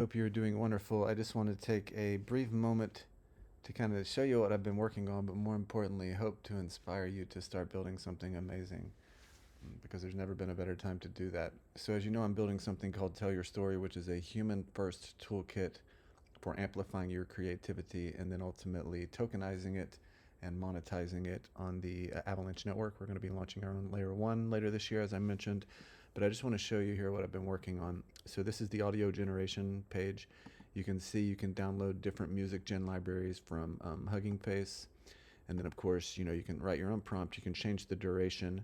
Hope you're doing wonderful. I just want to take a brief moment to kind of show you what I've been working on, but more importantly, hope to inspire you to start building something amazing because there's never been a better time to do that. So, as you know, I'm building something called Tell Your Story, which is a human first toolkit for amplifying your creativity and then ultimately tokenizing it and monetizing it on the Avalanche network. We're going to be launching our own layer one later this year, as I mentioned. But I just want to show you here what I've been working on. So this is the audio generation page. You can see you can download different music gen libraries from Hugging Face. And then, of course, you can write your own prompt. You can change the duration.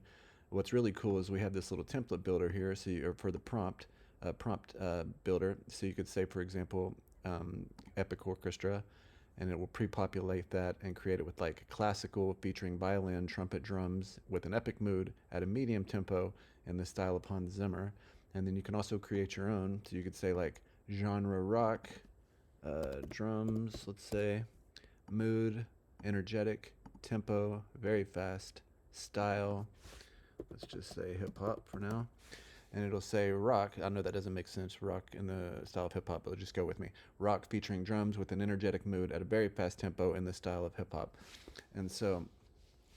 What's really cool is we have this little template builder here, or for the prompt builder. So you could say, for example, epic orchestra, and it will pre-populate that and create it with like classical featuring violin, trumpet, drums with an epic mood at a medium tempo in the style of Hans Zimmer. And then you can also create your own. So you could say like genre rock, drums, let's say, mood, energetic, tempo, very fast, style, let's just say hip hop for now. And it'll say rock. I know that doesn't make sense, rock in the style of hip hop, but just go with me. Rock featuring drums with an energetic mood at a very fast tempo in the style of hip hop. And so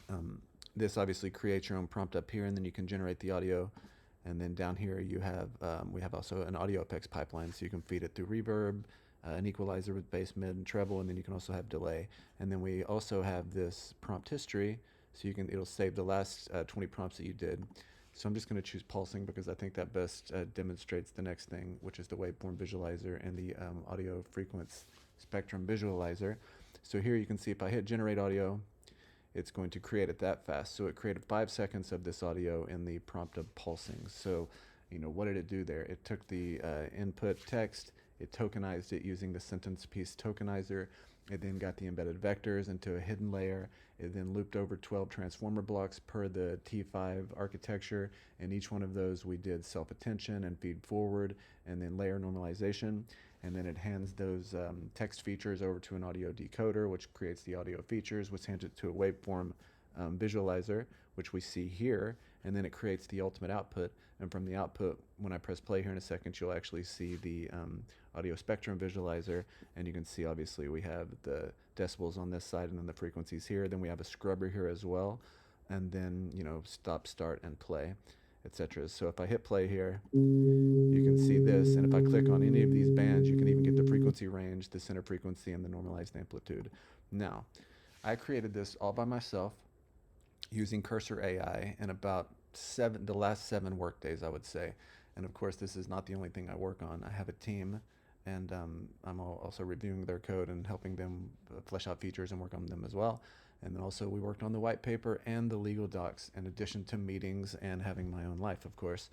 um, this obviously creates your own prompt up here, and then you can generate the audio. And then down here you have we have also an audio effects pipeline, so you can feed it through reverb, an equalizer with bass, mid, and treble, and then you can also have delay. And then we also have this prompt history, so it'll save the last 20 prompts that you did. So I'm just going to choose pulsing because I think that best demonstrates the next thing, which is the waveform visualizer and the audio frequency spectrum visualizer. So here you can see if I hit generate audio, it's going to create it that fast. So it created 5 seconds of this audio in the prompt of pulsing. So, what did it do there? It took the input text, it tokenized it using the sentence piece tokenizer. It then got the embedded vectors into a hidden layer. It then looped over 12 transformer blocks per the T5 architecture. And each one of those we did self-attention and feed forward and then layer normalization. And then it hands those text features over to an audio decoder, which creates the audio features, which hands it to a waveform visualizer, which we see here, and then it creates the ultimate output. And from the output, when I press play here in a second, you'll actually see the audio spectrum visualizer, and you can see obviously we have the decibels on this side and then the frequencies here. Then we have a scrubber here as well, and then stop, start, and play, etc. So if I hit play here, you can see this, and if I click on any of these bands, you can even get the frequency range, the center frequency, and the normalized amplitude. Now, I created this all by myself using Cursor AI in about the last 7 work days, I would say. And of course, this is not the only thing I work on. I have a team, and I'm also reviewing their code and helping them flesh out features and work on them as well. And then also we worked on the white paper and the legal docs, in addition to meetings and having my own life, of course.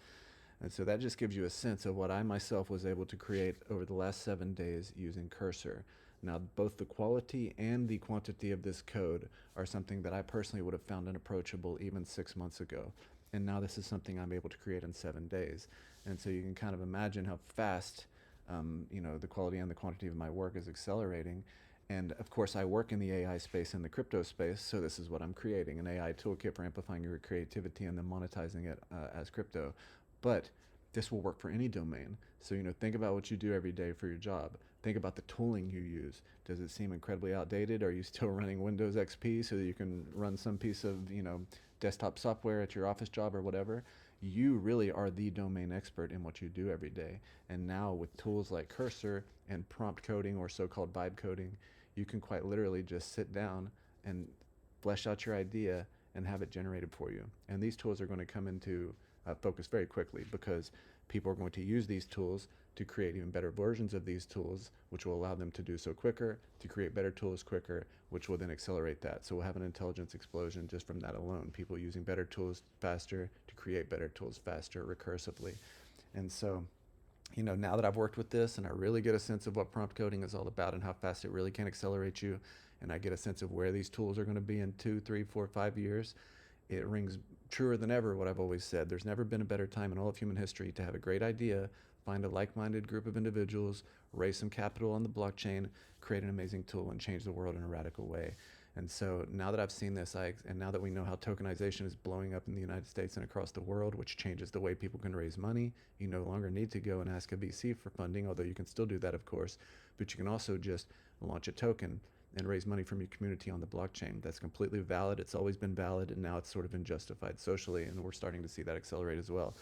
And so that just gives you a sense of what I myself was able to create over the last 7 days using Cursor. Now, both the quality and the quantity of this code are something that I personally would have found unapproachable even 6 months ago. And now this is something I'm able to create in 7 days. And so you can kind of imagine how fast, the quality and the quantity of my work is accelerating. And of course, I work in the AI space and the crypto space, so this is what I'm creating, an AI toolkit for amplifying your creativity and then monetizing it as crypto. But this will work for any domain. So, think about what you do every day for your job. Think about the tooling you use. Does it seem incredibly outdated? Are you still running Windows XP so that you can run some piece of, desktop software at your office job or whatever? You really are the domain expert in what you do every day. And now with tools like Cursor and prompt coding, or so-called vibe coding, you can quite literally just sit down and flesh out your idea and have it generated for you. And these tools are going to come into focus very quickly, because people are going to use these tools to create even better versions of these tools, which will allow them to do so quicker, to create better tools quicker, which will then accelerate that. So we'll have an intelligence explosion just from that alone. People using better tools faster to create better tools faster recursively. And so, now that I've worked with this and I really get a sense of what prompt coding is all about and how fast it really can accelerate you, and I get a sense of where these tools are going to be in 2, 3, 4, 5 years, it rings truer than ever what I've always said. There's never been a better time in all of human history to have a great idea, find a like-minded group of individuals, raise some capital on the blockchain, create an amazing tool, and change the world in a radical way. And so now that I've seen this, and now that we know how tokenization is blowing up in the United States and across the world, which changes the way people can raise money, you no longer need to go and ask a VC for funding, although you can still do that, of course, but you can also just launch a token and raise money from your community on the blockchain. That's completely valid. It's always been valid, and now it's sort of been justified socially, and we're starting to see that accelerate as well.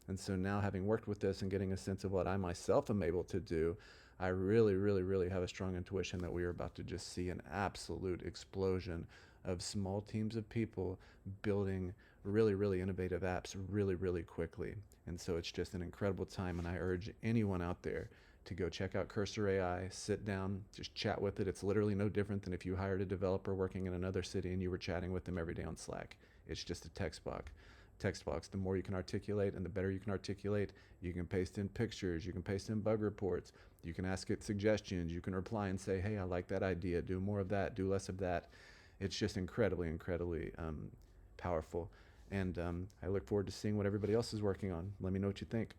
And so now, having worked with this and getting a sense of what I myself am able to do, I really, really, really have a strong intuition that we are about to just see an absolute explosion of small teams of people building really, really innovative apps really, really quickly. And so it's just an incredible time, and I urge anyone out there to go check out Cursor AI, sit down, just chat with it. It's literally no different than if you hired a developer working in another city and you were chatting with them every day on Slack. It's just a text box. The more you can articulate and the better you can articulate, you can paste in pictures, you can paste in bug reports, you can ask it suggestions, you can reply and say, hey, I like that idea, do more of that, do less of that. It's just incredibly, incredibly powerful. And I look forward to seeing what everybody else is working on. Let me know what you think.